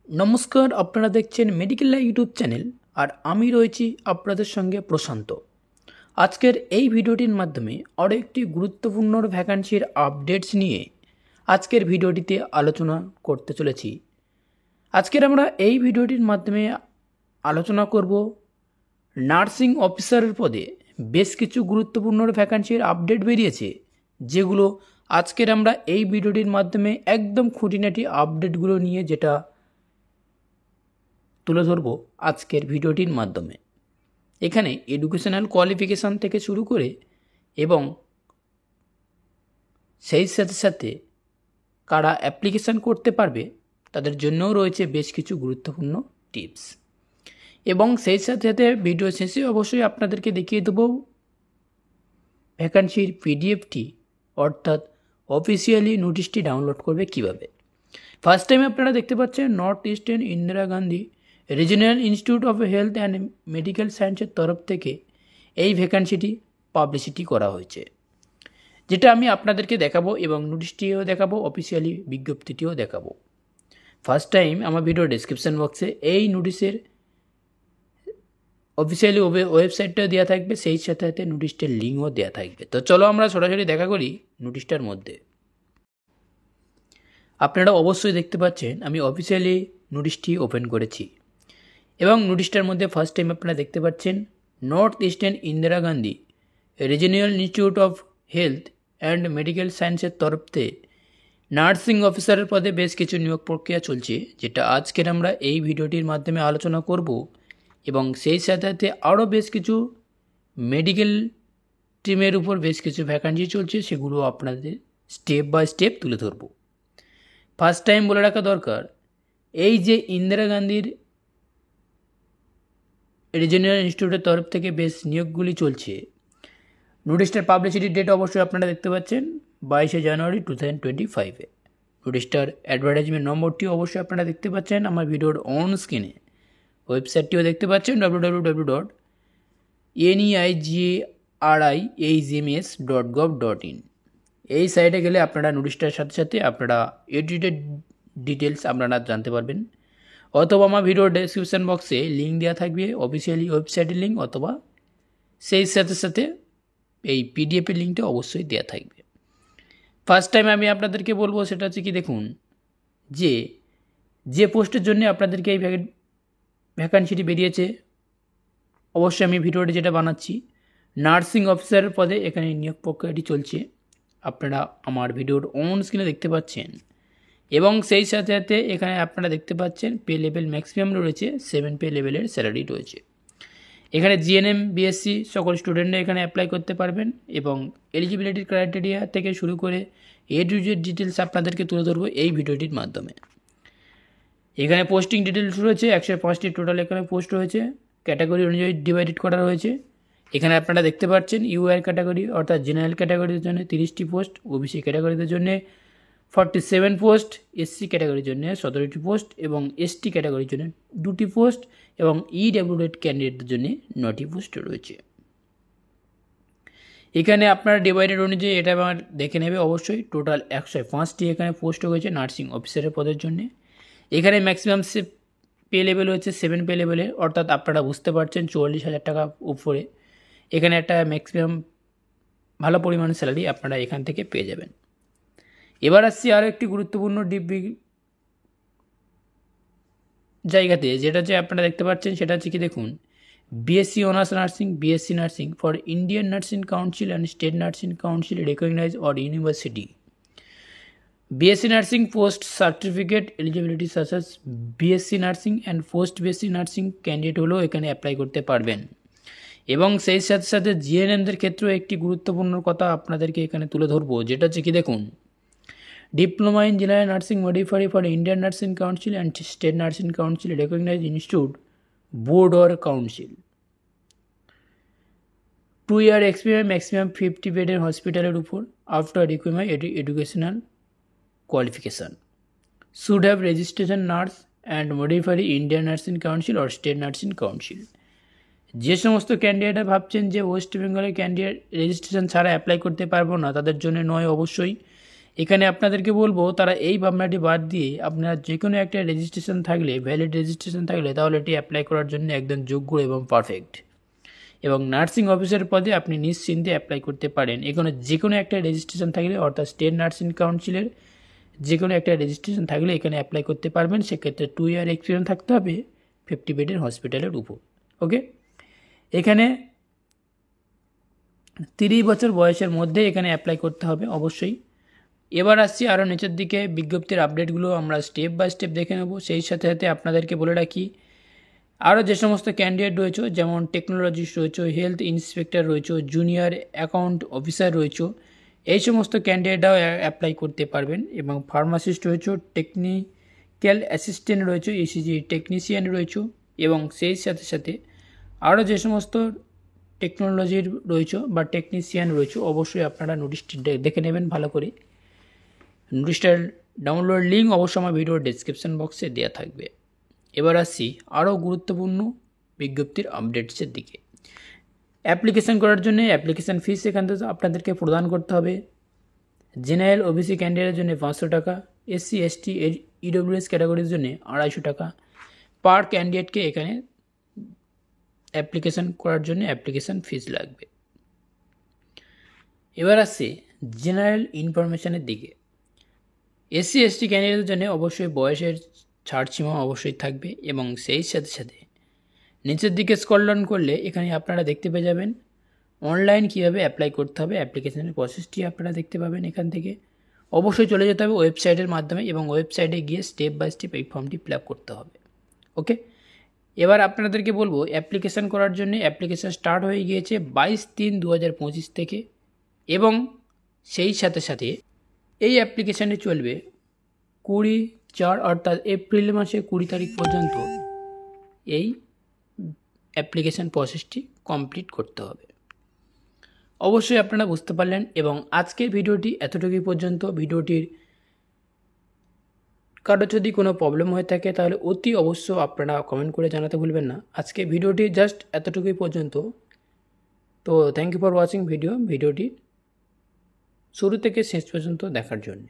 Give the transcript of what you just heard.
নমস্কার, আপনারা দেখছেন মেডিকেল লাইভ ইউটিউব চ্যানেল আর আমি রয়েছি আপনাদের সঙ্গে প্রশান্ত। আজকের এই ভিডিওটির মাধ্যমে আরও একটি গুরুত্বপূর্ণ ভ্যাকান্সির আপডেটস নিয়ে আজকের ভিডিওটিতে আলোচনা করতে চলেছি। আজকের আমরা এই ভিডিওটির মাধ্যমে আলোচনা করব নার্সিং অফিসারের পদে বেশ কিছু গুরুত্বপূর্ণ ভ্যাকান্সির আপডেট বেরিয়েছে, যেগুলো আজকের আমরা এই ভিডিওটির মাধ্যমে একদম খুঁটিনাটি আপডেটগুলো নিয়ে যেটা তুলে ধরব আজকের ভিডিওটির মাধ্যমে। এখানে এডুকেশনাল কোয়ালিফিকেশান থেকে শুরু করে এবং সেই সাথে সাথে কারা অ্যাপ্লিকেশান করতে পারবে তাদের জন্যও রয়েছে বেশ কিছু গুরুত্বপূর্ণ টিপস। এবং সেই সাথে সাথে ভিডিও শেষে অবশ্যই আপনাদেরকে দেখিয়ে দেবো ভ্যাকান্সির পিডিএফটি, অর্থাৎ অফিসিয়ালি নোটিশটি ডাউনলোড করবে কিভাবে। ফার্স্ট টাইম আপনারা দেখতে পাচ্ছেন north eastern Indira Gandhi regional institute of health and medical সায়েন্সের তরফ থেকে এই ভ্যাকান্সিটি পাবলিসিটি করা হয়েছে, যেটা আমি আপনাদেরকে দেখাবো এবং নোটিশটিও দেখাবো, অফিসিয়ালি বিজ্ঞপ্তিটিও দেখাবো। ফার্স্ট টাইম আমার ভিডিও ডেসক্রিপশন বক্সে এই নোটিশের অফিসিয়ালি ওয়েবসাইটটাও দেওয়া থাকবে, সেই সাথে সাথে নোটিশটার লিঙ্কও দেওয়া থাকবে। তো চলো আমরা সরাসরি দেখা করি নোটিশটার মধ্যে। আপনারা অবশ্যই দেখতে পাচ্ছেন আমি অফিসিয়ালি নোটিশটি ওপেন করেছি এবং নোটিশটার মধ্যে ফার্স্ট টাইম আপনারা দেখতে পাচ্ছেন north eastern Indira Gandhi regional institute of health and medical সায়েন্সের তরফ থেকে নার্সিং অফিসারের পদে বেশ কিছু নিয়োগ প্রক্রিয়া চলছে, যেটা আজকের আমরা এই ভিডিওটির মাধ্যমে আলোচনা করব এবং সেই সাথে সাথে আরও বেশ কিছু মেডিকেল টিমের উপর বেশ কিছু ভ্যাকান্সি চলছে, সেগুলো আপনাদের স্টেপ বাই স্টেপ তুলে ধরব। ফার্স্ট টাইম বলে রাখা দরকার, এই যে ইন্দিরা গান্ধীর রিজিওনাল ইনস্টিটিউটের তরফ থেকে বেশ নিয়োগগুলি চলছে, নোটিশটার পাবলিসিটির ডেট অবশ্যই আপনারা দেখতে পাচ্ছেন 22শে জানুয়ারি 2025-এ। নোটিশটার অ্যাডভার্টাইজমেন্ট নম্বরটিও অবশ্যই আপনারা দেখতে পাচ্ছেন আমার ভিডিওর অন স্ক্রিনে। ওয়েবসাইটটিও দেখতে পাচ্ছেন www.neigriagms.gov.in। এই সাইটে গেলে আপনারা নোটিশটার সাথে সাথে আপনারা এডিটেড ডিটেলস আপনারা জানতে পারবেন, অথবা আমার ভিডিওর ডেসক্রিপশন বক্সে লিঙ্ক দেওয়া থাকবে, অফিসিয়ালি ওয়েবসাইটের লিঙ্ক, অথবা সেই সাথে সাথে এই পিডিএফের লিঙ্কটা অবশ্যই দেওয়া থাকবে। ফার্স্ট টাইম আমি আপনাদেরকে বলবো সেটা হচ্ছে কি, দেখুন যে পোস্টের জন্য আপনাদেরকে এই ভ্যাকান্সিটি বেরিয়েছে, অবশ্যই আমি ভিডিওটি যেটা বানাচ্ছি নার্সিং অফিসারের পদে এখানে নিয়োগ প্রক্রিয়াটি চলছে, আপনারা আমার ভিডিওর অন স্ক্রিনে দেখতে পাচ্ছেন। এবং সেই সাথে সাথে এখানে আপনারা দেখতে পাচ্ছেন পে লেভেল ম্যাক্সিমাম রয়েছে 7 পে লেভেলের স্যালারি রয়েছে। এখানে জিএনএম বিএসসি সকল স্টুডেন্টরা এখানে অ্যাপ্লাই করতে পারবেন এবং এলিজিবিলিটির ক্রাইটেরিয়া থেকে শুরু করে এ টু জেড ডিটেলস আপনাদেরকে তুলে ধরবো এই ভিডিওটির মাধ্যমে। এখানে পোস্টিং ডিটেলস রয়েছে 105টি টোটাল এখানে পোস্ট রয়েছে, ক্যাটাগরি অনুযায়ী ডিভাইডেড করা রয়েছে। এখানে আপনারা দেখতে পাচ্ছেন ইউআর ক্যাটাগরি অর্থাৎ জেনারেল ক্যাটাগরির জন্য 30টি পোস্ট, ওবিসি ক্যাটাগরিদের জন্য 47 পোস্ট, এসসি ক্যাটাগরির জন্য 17টি পোস্ট এবং এসটি ক্যাটাগরির জন্য 2টি পোস্ট এবং ইডব্লিউএড ক্যান্ডিডেটদের জন্য 9টি পোস্ট রয়েছে। এখানে আপনারা ডিভাইডেড অনুযায়ী এটা আমার দেখে নেবে অবশ্যই। টোটাল 105টি এখানে পোস্ট রয়েছে নার্সিং অফিসারের পদের জন্য। এখানে ম্যাক্সিমাম পে লেভেল হচ্ছে 7 পে লেভেলের, অর্থাৎ আপনারা বুঝতে পারছেন 44,000 টাকা উপরে এখানে একটা ম্যাক্সিমাম ভালো পরিমাণের স্যালারি আপনারা এখান থেকে পেয়ে যাবেন। এবার আসছি আরও একটি গুরুত্বপূর্ণ জায়গাতে, যেটা হচ্ছে আপনারা দেখতে পাচ্ছেন সেটা হচ্ছে কি, দেখুন BSc honours nursing, BSc nursing for Indian nursing council and state nursing council recognise or university. BSc Nursing post certificate eligibility such as BSc Nursing and post BSc Nursing candidate হলেও এখানে অ্যাপ্লাই করতে পারবেন। এবং সেই সাথে সাথে জিএনএমদের ক্ষেত্রেও একটি গুরুত্বপূর্ণ কথা আপনাদেরকে এখানে তুলে ধরবো, যেটা হচ্ছে কি, দেখুন diploma in general nursing modify for Indian nursing council and state nursing council recognise institute board or council, 2 year experience, maximum 50 বেডের হসপিটালের উপর, after requirement educational qualification, should have registration nurse and modified Indian Nursing Council or State Nursing Council। যে সমস্ত ক্যান্ডিডেটরা ভাবছেন যে West বেঙ্গলের candidate registration ছাড়া apply করতে পারবো না, তাদের জন্য নয় অবশ্যই। এখানে আপনাদেরকে বলবো তারা এই ভাবনাটি বাদ দিয়ে আপনার যে কোনো একটা রেজিস্ট্রেশন থাকলে, ভ্যালিড রেজিস্ট্রেশন থাকলে তাহলে এটি অ্যাপ্লাই করার জন্য একদম যোগ্য এবং পারফেক্ট। এবং নার্সিং অফিসার পদে আপনি নিশ্চিন্তে অ্যাপ্লাই করতে পারেন। এখানে যে কোনো একটা রেজিস্ট্রেশন থাকলে, অর্থাৎ স্টেট নার্সিং কাউন্সিলের যে কোনো একটা রেজিস্ট্রেশন থাকলে এখানে অ্যাপ্লাই করতে পারবেন। সেক্ষেত্রে 2 ইয়ার এক্সপিরিয়েন্স থাকতে হবে 50 বেডের হসপিটালের উপর। ওকে, এখানে 30 বছর বয়সের মধ্যে এখানে অ্যাপ্লাই করতে হবে অবশ্যই। এবার আসছি আরও নিচের দিকে, বিজ্ঞপ্তির আপডেটগুলো আমরা স্টেপ বাই স্টেপ দেখে নেব। সেই সাথে সাথে আপনাদেরকে বলে রাখি আরও যে সমস্ত ক্যান্ডিডেট রয়েছে, যেমন টেকনোলজিস্ট রয়েছে, হেলথ ইন্সপেক্টর রয়েছে, জুনিয়র অ্যাকাউন্ট অফিসার রয়েছে, এই সমস্ত ক্যান্ডিডেটরাও অ্যাপ্লাই করতে পারবেন। এবং ফার্মাসিস্ট রয়েছে, টেকনিক্যাল অ্যাসিস্ট্যান্ট রয়েছে, ইসিজি টেকনিশিয়ান রয়েছে, এবং সেই সাথে সাথে আরও যে সমস্ত টেকনোলজির রয়েছে বা টেকনিশিয়ান রয়েছে, অবশ্যই আপনারা নোটিশটি দেখে নেবেন ভালো করে। নোটিশটার ডাউনলোড লিঙ্ক অবশ্যই আমার ভিডিওর ডেসক্রিপশন বক্সে দেওয়া থাকবে। এবার আসছি আরও গুরুত্বপূর্ণ বিজ্ঞপ্তির আপডেটসের দিকে। অ্যাপ্লিকেশান করার জন্য অ্যাপ্লিকেশান ফিস এখান থেকে আপনাদেরকে প্রদান করতে হবে। জেনারেল ওবিসি ক্যান্ডিডেটের জন্য 500 টাকা, এসসি এসটি ইডব্লিউএস ক্যাটাগরির জন্য 250 টাকা পার ক্যান্ডিডেটকে এখানে অ্যাপ্লিকেশান করার জন্য অ্যাপ্লিকেশান ফিস লাগবে। এবার আসছে জেনারেল ইনফরমেশানের দিকে। এসসি এসটি ক্যান্ডিডেটের জন্য অবশ্যই বয়সের ছাড়সীমা অবশ্যই থাকবে। এবং সেই সাথে সাথে নিচের দিকে স্ক্রল ডাউন করলে এখানে আপনারা দেখতে পেয়ে যাবেন অনলাইন কীভাবে অ্যাপ্লাই করতে হবে, অ্যাপ্লিকেশনের প্রসেসটি আপনারা দেখতে পাবেন। এখান থেকে অবশ্যই চলে যেতে হবে ওয়েবসাইটের মাধ্যমে, এবং ওয়েবসাইটে গিয়ে স্টেপ বাই স্টেপ এই ফর্মটি ফিল আপ করতে হবে। ওকে, এবার আপনাদেরকে বলবো অ্যাপ্লিকেশান করার জন্য অ্যাপ্লিকেশান স্টার্ট হয়ে গিয়েছে 22/3/2025 থেকে, এবং সেই সাথে সাথে এই অ্যাপ্লিকেশানটি চলবে 20/4 অর্থাৎ এপ্রিল মাসের 20 তারিখ পর্যন্ত এই অ্যাপ্লিকেশান প্রসেসটি কমপ্লিট করতে হবে। অবশ্যই আপনারা বুঝতে পারলেন। এবং আজকের ভিডিওটি এতটুকুই পর্যন্ত। ভিডিওটির কারো যদি কোনো প্রবলেম হয়ে থাকে তাহলে অতি অবশ্য আপনারা কমেন্ট করে জানাতে ভুলবেন না। আজকে ভিডিওটি জাস্ট এতটুকুই পর্যন্ত। তো থ্যাংক ইউ ফর ওয়াচিং ভিডিওটি শুরু থেকে শেষ পর্যন্ত দেখার জন্য।